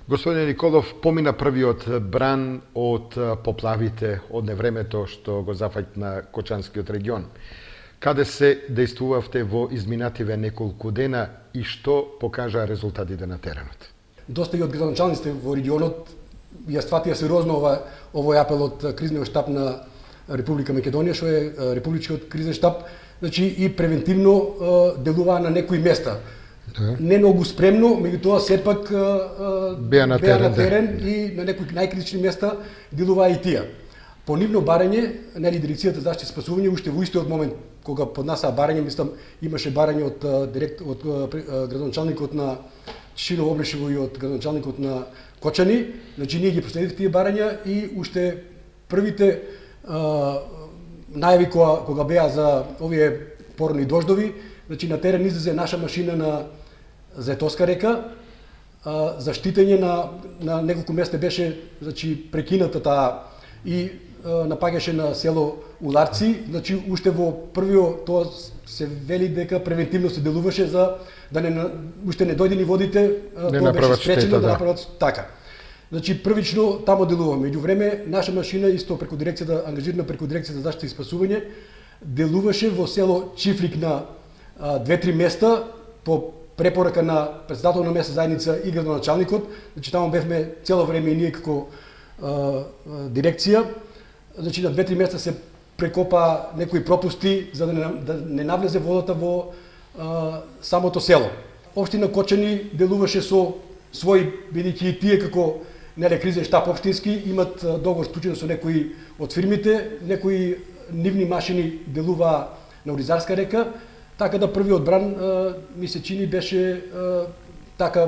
Господин Николов, помина првиот бран од поплавите, од невремето што го зафаќна Кочанскиот регион. Каде се дејствувавте во изминативе неколку дена и што покажаа резултатите на теренот? Доста и од градоначалниците во регионот ја сватија сериозно овој апел од кризниот штаб на Република Македонија, што е Републичкиот кризен штаб, значи и превентивно делуваа на некои места. Не многу спремно, меѓутоа сепак беа на терен и на некои најкритични места делуваа и тие. По нивно барање, нели Дирекцијата за заштита и спасување уште во истиот момент кога поднасаа барање, мислам имаше барање од градоначалникот на Чишиново, Облешево и од градоначалникот на Кочани, значи ние ги проследивме тие барања и уште првите најави кога беа за овие порни дождови, значи на терен излезе наша машина за Етоска река, заштитење на неколку места беше значи прекината таа и напаѓаше на село Уларци, значи уште во првиот тоа се вели дека превентивно се делуваше за да уште не дојде ни водите, тоа беше спречено да направат така. Значи првично тамо делуваме. Меѓувреме наша машина исто преку дирекцијата, ангажирана преку дирекцијата за заштита и спасување, делуваше во село Чифлик на 2-3 места по препорака на претседател на местна заедница и градоначалникот. Значи таму бевме цело време и ние како дирекција. Значи на 2-3 места се прекопа некои пропусти за да не навлезе водата во самото село. Општина Кочани делуваше со свој, бидејќи и тие како кризен штаб општински имат договор склучен со некои од фирмите, некои нивни машини делуваа на Оризарска река, така да првиот бран ми се чини беше така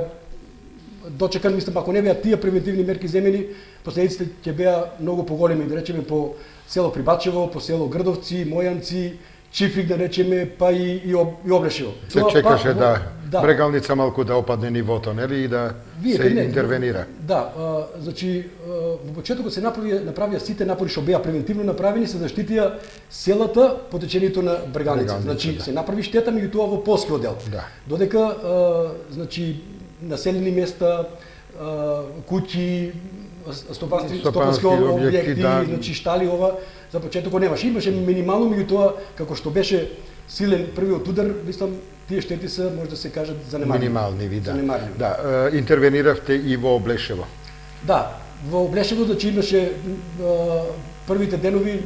дочекан, мислам, ако не беа тие превентивни мерки земени, последиците ќе беа многу поголеми, да речеме по село Прибачево, по село Грдовци, Мојанци, Чифлик, да речеме, па и Облешево. Се чекаше да Брегалница малку да опадне нивото, нели, и да се интервенира. Да, значи во почетокот се направија сите напори што беа превентивно направени, се заштитија селата по течењето на Брегалница. Значи се направи штета меѓутоа во полскиот дел. Додека значи населени места, куќи, стопански објекти, значи штали за почетокот немаше. Имаше минимално, меѓутоа како што беше силен првиот удар, мислам тие штети се може да се кажат занемарливи. Минимални, да. Интервениравте и во Облешево. Да, во Облешево значи имаше првите денови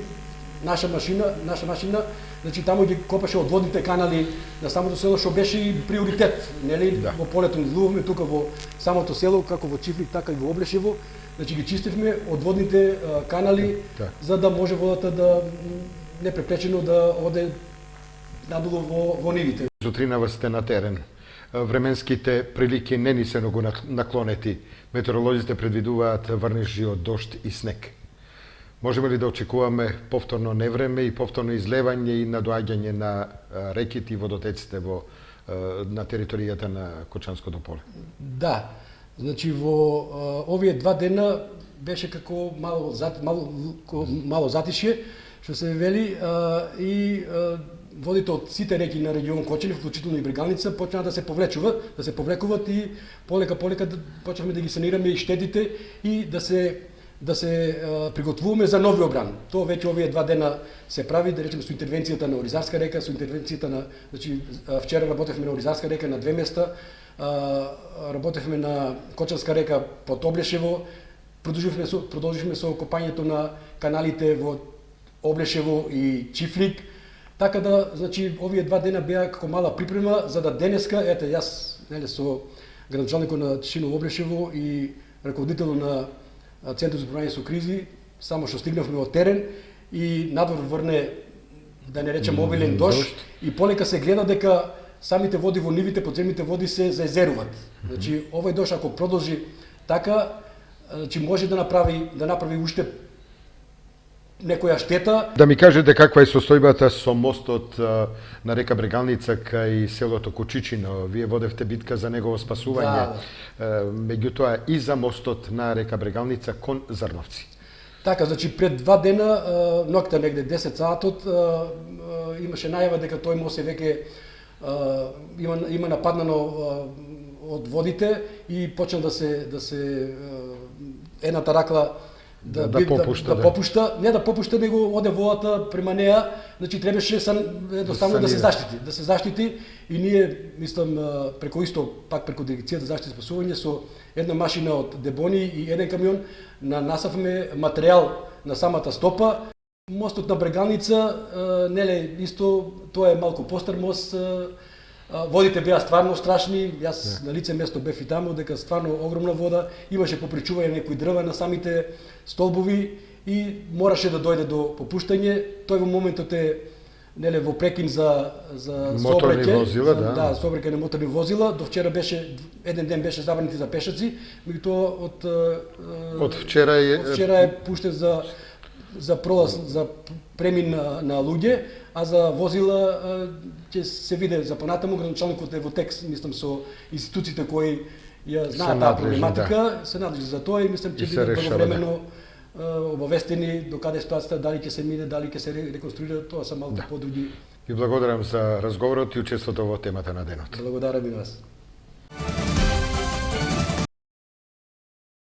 наша машина, значи таму ги копаше одводните канали на самото село, што беше и приоритет, нели? Во полето излуваме тука во самото село, како во Чифлик, така и во Облешево. Значи ги чистивме одводните канали за да може водата да непрепречено да оде надолу во нивите. Сутринава сте на терен. Временските прилики не ни се многу наклонети. Метеоролозите предвидуваат врнежи од дожд и снег. Можеме ли да очекуваме повторно невреме и повторно излевање и надоаѓање на реките и водотеците на територијата на Кочанското поле? Да. Значи во овие 2 дена беше како мало затишје, што се вели, и водите од сите реки на регион Кочани, вклучително и Брегалница, почнаа да се повлекуваат и полека почнавме да ги санираме и штетите и да се приготвуваме за нови обран. Тоа веќе овие 2 дена се прави, да речеме со интервенцијата на Оризарска река, со интервенцијата на, значи вчера работевме на Оризарска река на 2 места, работевме на Кочанска река под Облешево, продолживме со копањето на каналите во Облешево и Чифлик. Така да, значи, овие 2 дена беа како мала припрема за да денеска, ете, јас, нели, со градоначалникот на Чишиново, Облешево и раководител на Центарот за управување со кризи, само што стигнавме од терен и надвор врне, да не речем, обилен дожд и полека се гледа дека самите води во нивите, подземните води се заезеруваат. Значи, овој дожд ако продолжи така, значи може да направи уште некоја штета. Да ми кажете каква е состојбата со мостот на река Брегалница кај селото Кочичино. Вие водевте битка за негово спасување. Меѓутоа и за мостот на река Брегалница кон Зрновци. Така, значи пред 2 дена, ноќта негде 10 сатот, имаше најава дека тој мост е веќе има нападнано од водите и почна да се едната ракла да попушта, не да попушта, него оде водата према неа, значи требаше едноставно да се заштити и ние, мислам, преку Дирекцијата за заштита и спасување со една машина од дебони и еден камион насавме материјал на самата стопа. Мостот на Брегалница, неле, исто, тоа е малку постар мост, водите беа стварно страшни, јас на лице место бев и таму, дека стварно огромна вода, имаше попречување некои дрва на самите столбови и мораше да дојде до попуштање. Тој во моментот е неле во прекин за моторни возила, да, сообраќај на моторни возила. До вчера еден ден беше забранет за пешаци, меѓутоа од вчера е пуштен за пролаз, за премин на луѓе, а за возила ќе се види за понатаму. Градоначалникот е во текст, мислам, со институциите кои ја знаат таа проблематика, се надлежи за тоа и мислам ќе бидат правовремено обавестени до каде ситуацијата, дали ќе се мине, дали ќе се реконструира, тоа се малку подруги. Ви благодарам за разговорот и учеството во темата на денот. Благодарам и вас.